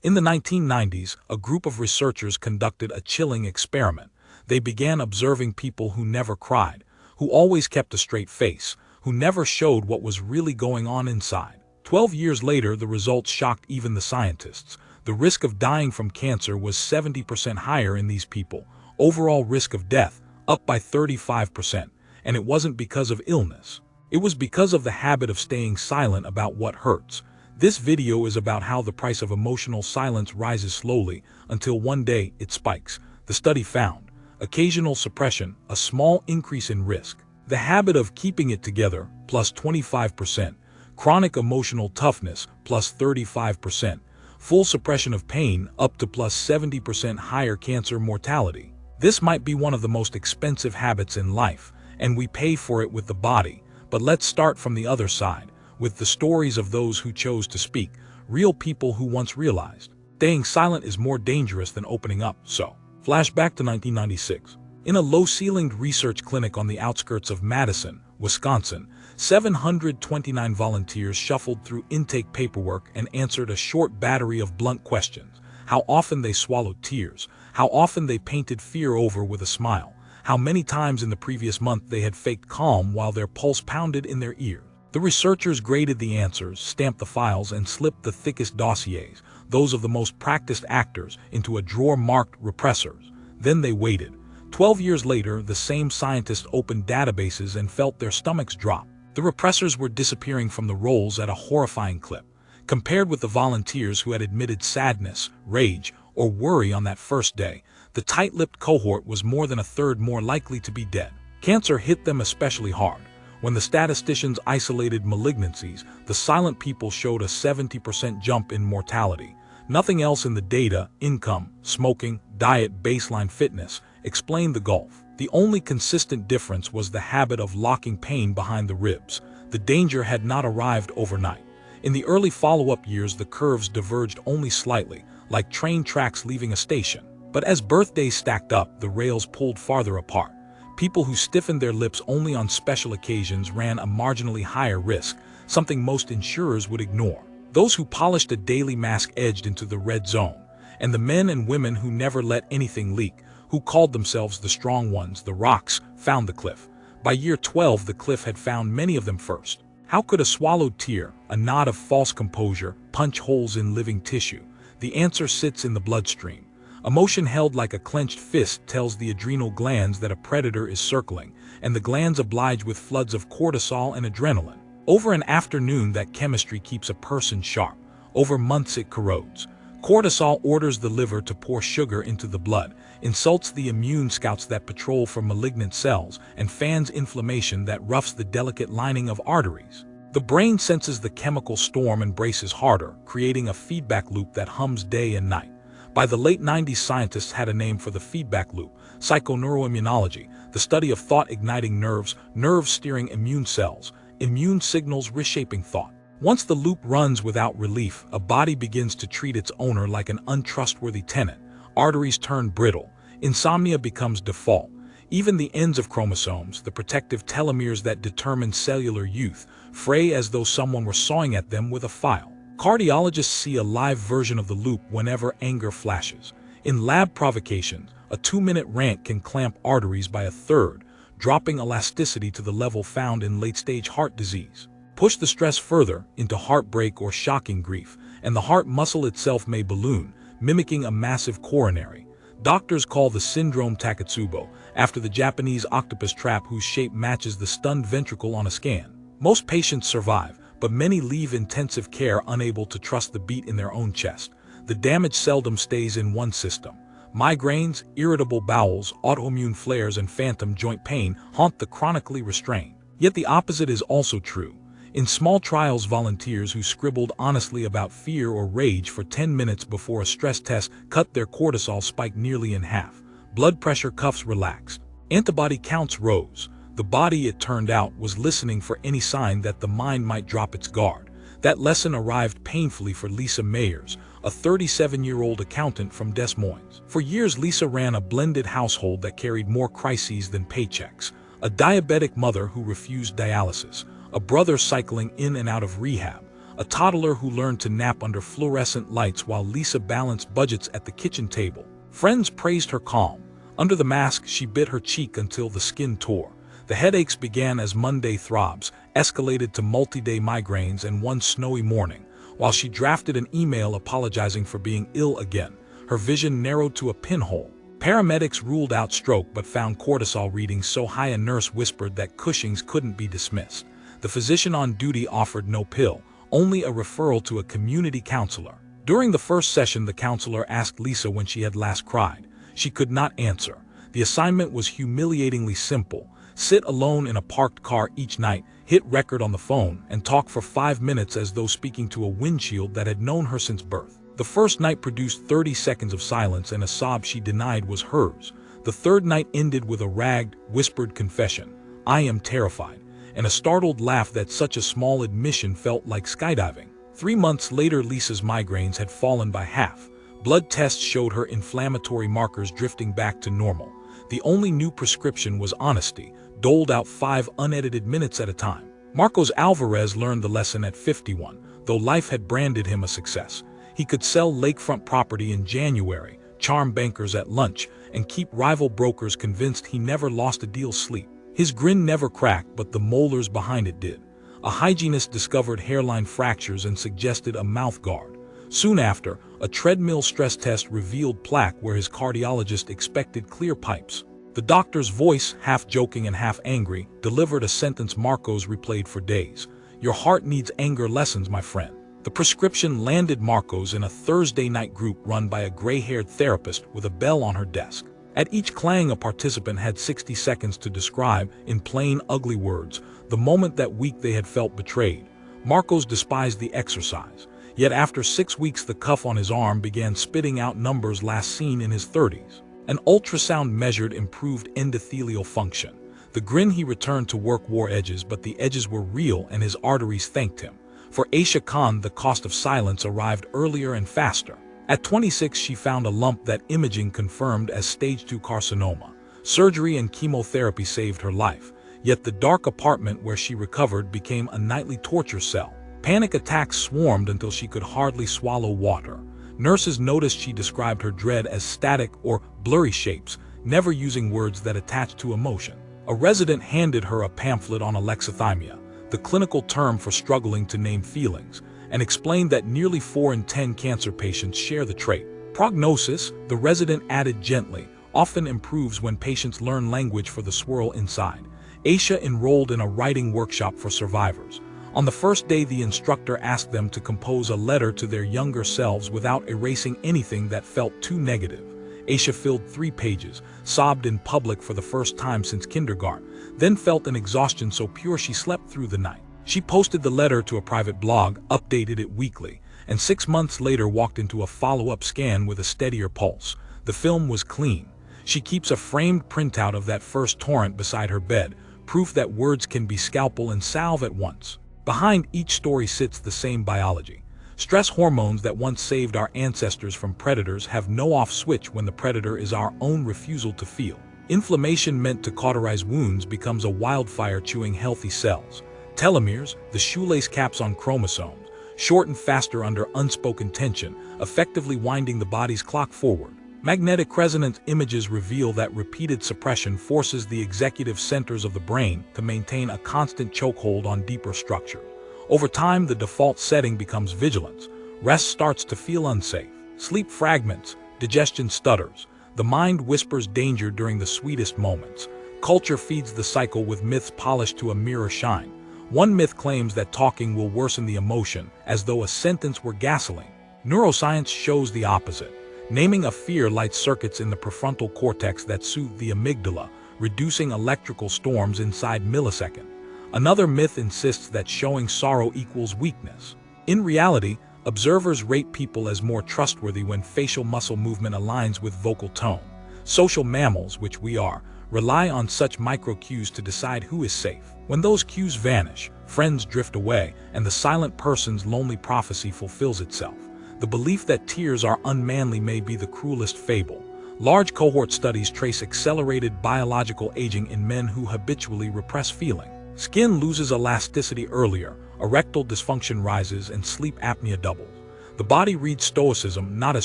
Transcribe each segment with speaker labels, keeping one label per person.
Speaker 1: In the 1990s, a group of researchers conducted a chilling experiment. They began observing people who never cried, who always kept a straight face, who never showed what was really going on inside. 12 years later, the results shocked even the scientists. The risk of dying from cancer was 70% higher in these people. Overall risk of death, up by 35%. And it wasn't because of illness. It was because of the habit of staying silent about what hurts. This video is about how the price of emotional silence rises slowly until one day it spikes. The study found occasional suppression, a small increase in risk. The habit of keeping it together, plus 25%. Chronic emotional toughness, plus 35%. Full suppression of pain, up to plus 70% higher cancer mortality. This might be one of the most expensive habits in life, and we pay for it with the body. But let's start from the other side, with the stories of those who chose to speak, real people who once realized staying silent is more dangerous than opening up. So, flashback to 1996. In a low-ceilinged research clinic on the outskirts of Madison, Wisconsin, 729 volunteers shuffled through intake paperwork and answered a short battery of blunt questions. How often they swallowed tears, how often they painted fear over with a smile, how many times in the previous month they had faked calm while their pulse pounded in their ears. The researchers graded the answers, stamped the files, and slipped the thickest dossiers, those of the most practiced actors, into a drawer marked repressors. Then they waited. 12 years later, the same scientists opened databases and felt their stomachs drop. The repressors were disappearing from the rolls at a horrifying clip. Compared with the volunteers who had admitted sadness, rage, or worry on that first day, the tight-lipped cohort was more than a third more likely to be dead. Cancer hit them especially hard. When the statisticians isolated malignancies, the silent people showed a 70% jump in mortality. Nothing else in the data, income, smoking, diet, baseline fitness, explained the gulf. The only consistent difference was the habit of locking pain behind the ribs. The danger had not arrived overnight. In the early follow-up years, the curves diverged only slightly, like train tracks leaving a station. But as birthdays stacked up, the rails pulled farther apart. People who stiffened their lips only on special occasions ran a marginally higher risk, something most insurers would ignore. Those who polished a daily mask edged into the red zone, and the men and women who never let anything leak, who called themselves the strong ones, the rocks, found the cliff. By year 12, the cliff had found many of them first. How could a swallowed tear, a nod of false composure, punch holes in living tissue? The answer sits in the bloodstream. Emotion held like a clenched fist tells the adrenal glands that a predator is circling, and the glands oblige with floods of cortisol and adrenaline. Over an afternoon, that chemistry keeps a person sharp. Over months, it corrodes. Cortisol orders the liver to pour sugar into the blood, insults the immune scouts that patrol for malignant cells, and fans inflammation that roughs the delicate lining of arteries. The brain senses the chemical storm and braces harder, creating a feedback loop that hums day and night. By the late 90s, scientists had a name for the feedback loop: psychoneuroimmunology, the study of thought igniting nerves, nerves steering immune cells, immune signals reshaping thought. Once the loop runs without relief, a body begins to treat its owner like an untrustworthy tenant. Arteries turn brittle. Insomnia becomes default. Even the ends of chromosomes, the protective telomeres that determine cellular youth, fray as though someone were sawing at them with a file. Cardiologists see a live version of the loop whenever anger flashes. In lab provocations, a 2-minute rant can clamp arteries by a third, dropping elasticity to the level found in late-stage heart disease. Push the stress further into heartbreak or shocking grief, and the heart muscle itself may balloon, mimicking a massive coronary. Doctors call the syndrome Takotsubo, after the Japanese octopus trap whose shape matches the stunned ventricle on a scan. Most patients survive, but many leave intensive care unable to trust the beat in their own chest. The damage seldom stays in one system. Migraines, irritable bowels, autoimmune flares, and phantom joint pain haunt the chronically restrained. Yet the opposite is also true. In small trials, volunteers who scribbled honestly about fear or rage for 10 minutes before a stress test cut their cortisol spike nearly in half. Blood pressure cuffs relaxed. Antibody counts rose. The body, it turned out, was listening for any sign that the mind might drop its guard. That lesson arrived painfully for Lisa Mayers, a 37-year-old accountant from Des Moines. For years, Lisa ran a blended household that carried more crises than paychecks. A diabetic mother who refused dialysis, a brother cycling in and out of rehab, a toddler who learned to nap under fluorescent lights while Lisa balanced budgets at the kitchen table. Friends praised her calm. Under the mask, she bit her cheek until the skin tore. The headaches began as Monday throbs, escalated to multi-day migraines, and one snowy morning, while she drafted an email apologizing for being ill again, her vision narrowed to a pinhole. Paramedics ruled out stroke but found cortisol readings so high a nurse whispered that Cushing's couldn't be dismissed. The physician on duty offered no pill, only a referral to a community counselor. During the first session, the counselor asked Lisa when she had last cried. She could not answer. The assignment was humiliatingly simple. Sit alone in a parked car each night, hit record on the phone, and talk for 5 minutes as though speaking to a windshield that had known her since birth. The first night produced 30 seconds of silence and a sob she denied was hers. The third night ended with a ragged, whispered confession. "I am terrified," and a startled laugh that such a small admission felt like skydiving. 3 months later, Lisa's migraines had fallen by half. Blood tests showed her inflammatory markers drifting back to normal. The only new prescription was honesty, doled out 5 unedited minutes at a time. Marcos Alvarez learned the lesson at 51, though life had branded him a success. He could sell lakefront property in January, charm bankers at lunch, and keep rival brokers convinced he never lost a deal sleep. His grin never cracked, but the molars behind it did. A hygienist discovered hairline fractures and suggested a mouth guard. Soon after, a treadmill stress test revealed plaque where his cardiologist expected clear pipes. The doctor's voice, half joking and half angry, delivered a sentence Marcos replayed for days. "Your heart needs anger lessons, my friend." The prescription landed Marcos in a Thursday night group run by a gray-haired therapist with a bell on her desk. At each clang, a participant had 60 seconds to describe, in plain, ugly words, the moment that week they had felt betrayed. Marcos despised the exercise. Yet after 6 weeks, the cuff on his arm began spitting out numbers last seen in his 30s. An ultrasound measured improved endothelial function. The grin he returned to work wore edges, but the edges were real and his arteries thanked him. For Aisha Khan, the cost of silence arrived earlier and faster. At 26, she found a lump that imaging confirmed as stage 2 carcinoma. Surgery and chemotherapy saved her life, yet the dark apartment where she recovered became a nightly torture cell. Panic attacks swarmed until she could hardly swallow water. Nurses noticed she described her dread as static or blurry shapes, never using words that attached to emotion. A resident handed her a pamphlet on alexithymia, the clinical term for struggling to name feelings, and explained that nearly 4 in 10 cancer patients share the trait. Prognosis, the resident added gently, often improves when patients learn language for the swirl inside. Aisha enrolled in a writing workshop for survivors. On the first day, the instructor asked them to compose a letter to their younger selves without erasing anything that felt too negative. Aisha filled 3 pages, sobbed in public for the first time since kindergarten, then felt an exhaustion so pure she slept through the night. She posted the letter to a private blog, updated it weekly, and 6 months later walked into a follow-up scan with a steadier pulse. The film was clean. She keeps a framed printout of that first torrent beside her bed, proof that words can be scalpel and salve at once. Behind each story sits the same biology. Stress hormones that once saved our ancestors from predators have no off switch when the predator is our own refusal to feel. Inflammation meant to cauterize wounds becomes a wildfire chewing healthy cells. Telomeres, the shoelace caps on chromosomes, shorten faster under unspoken tension, effectively winding the body's clock forward. Magnetic resonance images reveal that repeated suppression forces the executive centers of the brain to maintain a constant chokehold on deeper structures. Over time, the default setting becomes vigilance. Rest starts to feel unsafe. Sleep fragments, digestion stutters. The mind whispers danger during the sweetest moments. Culture feeds the cycle with myths polished to a mirror shine. One myth claims that talking will worsen the emotion, as though a sentence were gasoline. Neuroscience shows the opposite. Naming a fear lights circuits in the prefrontal cortex that soothe the amygdala, reducing electrical storms inside milliseconds. Another myth insists that showing sorrow equals weakness. In reality, observers rate people as more trustworthy when facial muscle movement aligns with vocal tone. Social mammals, which we are, rely on such micro cues to decide who is safe. When those cues vanish, friends drift away, and the silent person's lonely prophecy fulfills itself. The belief that tears are unmanly may be the cruelest fable. Large cohort studies trace accelerated biological aging in men who habitually repress feeling. Skin loses elasticity earlier, erectile dysfunction rises, and sleep apnea doubles. The body reads stoicism not as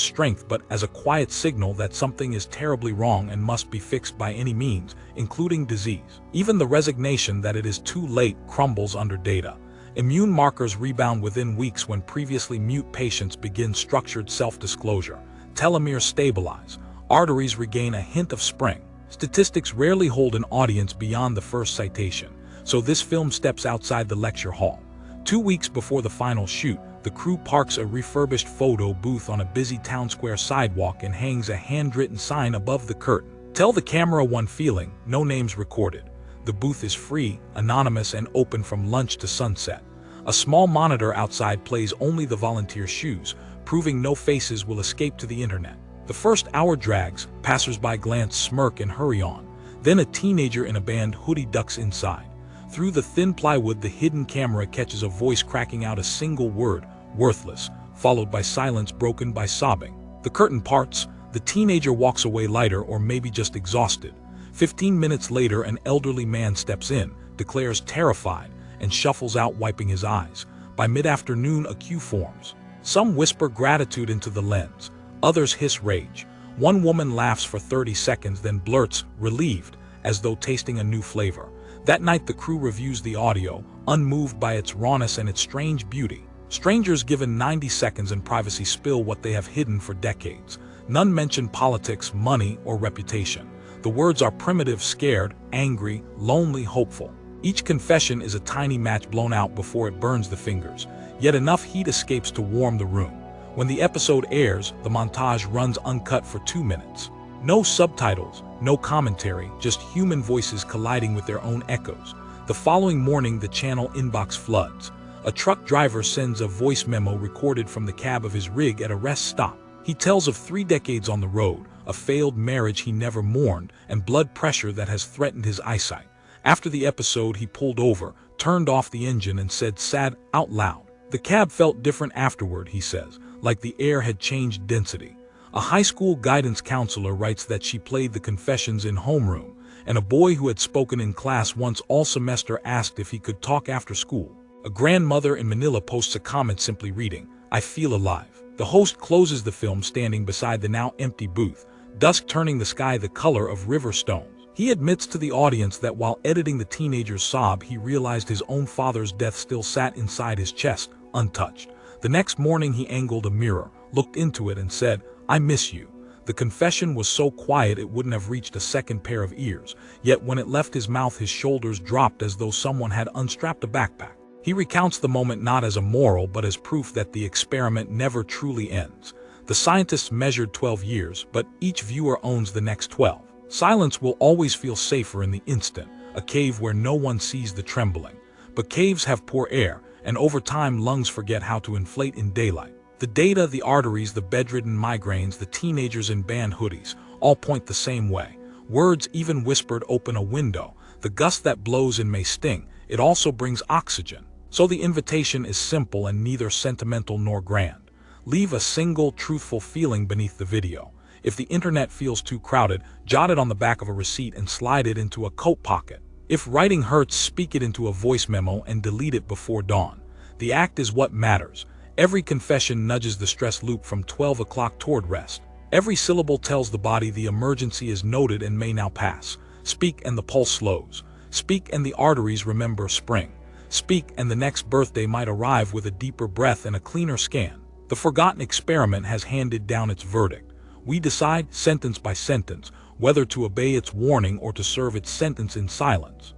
Speaker 1: strength but as a quiet signal that something is terribly wrong and must be fixed by any means, including disease. Even the resignation that it is too late crumbles under data. Immune markers rebound within weeks when previously mute patients begin structured self-disclosure. Telomeres stabilize. Arteries regain a hint of spring. Statistics rarely hold an audience beyond the first citation, so this film steps outside the lecture hall. 2 weeks before the final shoot, the crew parks a refurbished photo booth on a busy town square sidewalk and hangs a handwritten sign above the curtain. Tell the camera one feeling, no names recorded. The booth is free, anonymous, and open from lunch to sunset. A small monitor outside plays only the volunteer shoes, proving no faces will escape to the internet. The first hour drags, passers-by glance, smirk, and hurry on. Then a teenager in a band hoodie ducks inside. Through the thin plywood, the hidden camera catches a voice cracking out a single word, worthless, followed by silence broken by sobbing. The curtain parts, the teenager walks away lighter or maybe just exhausted. 15 minutes later, an elderly man steps in, declares terrified, and shuffles out wiping his eyes. By mid-afternoon, a queue forms. Some whisper gratitude into the lens. Others hiss rage. One woman laughs for 30 seconds, then blurts, relieved, as though tasting a new flavor. That night, the crew reviews the audio, unmoved by its rawness and its strange beauty. Strangers given 90 seconds in privacy spill what they have hidden for decades. None mention politics, money, or reputation. The words are primitive, scared, angry, lonely, hopeful. Each confession is a tiny match blown out before it burns the fingers, yet enough heat escapes to warm the room. When the episode airs, the montage runs uncut for 2 minutes. No subtitles, no commentary, just human voices colliding with their own echoes. The following morning, the channel inbox floods. A truck driver sends a voice memo recorded from the cab of his rig at a rest stop. He tells of 3 decades on the road, a failed marriage he never mourned, and blood pressure that has threatened his eyesight. After the episode, he pulled over, turned off the engine, and said sad out loud. The cab felt different afterward, he says, like the air had changed density. A high school guidance counselor writes that she played the confessions in homeroom, and a boy who had spoken in class once all semester asked if he could talk after school. A grandmother in Manila posts a comment simply reading, "I feel alive." The host closes the film standing beside the now empty booth, dusk turning the sky the color of river stones. He admits to the audience that while editing the teenager's sob, he realized his own father's death still sat inside his chest, untouched. The next morning, he angled a mirror, looked into it, and said, "I miss you." The confession was so quiet it wouldn't have reached a second pair of ears, yet when it left his mouth, his shoulders dropped as though someone had unstrapped a backpack. He recounts the moment not as a moral but as proof that the experiment never truly ends. The scientists measured 12 years, but each viewer owns the next 12. Silence will always feel safer in the instant, a cave where no one sees the trembling. But caves have poor air, and over time lungs forget how to inflate in daylight. The data, the arteries, the bedridden migraines, the teenagers in band hoodies, all point the same way. Words, even whispered, open a window. The gust that blows in may sting, it also brings oxygen. So the invitation is simple and neither sentimental nor grand. Leave a single, truthful feeling beneath the video. If the internet feels too crowded, jot it on the back of a receipt and slide it into a coat pocket. If writing hurts, speak it into a voice memo and delete it before dawn. The act is what matters. Every confession nudges the stress loop from 12 o'clock toward rest. Every syllable tells the body the emergency is noted and may now pass. Speak and the pulse slows. Speak and the arteries remember spring. Speak and the next birthday might arrive with a deeper breath and a cleaner scan. The forgotten experiment has handed down its verdict. We decide, sentence by sentence, whether to obey its warning or to serve its sentence in silence.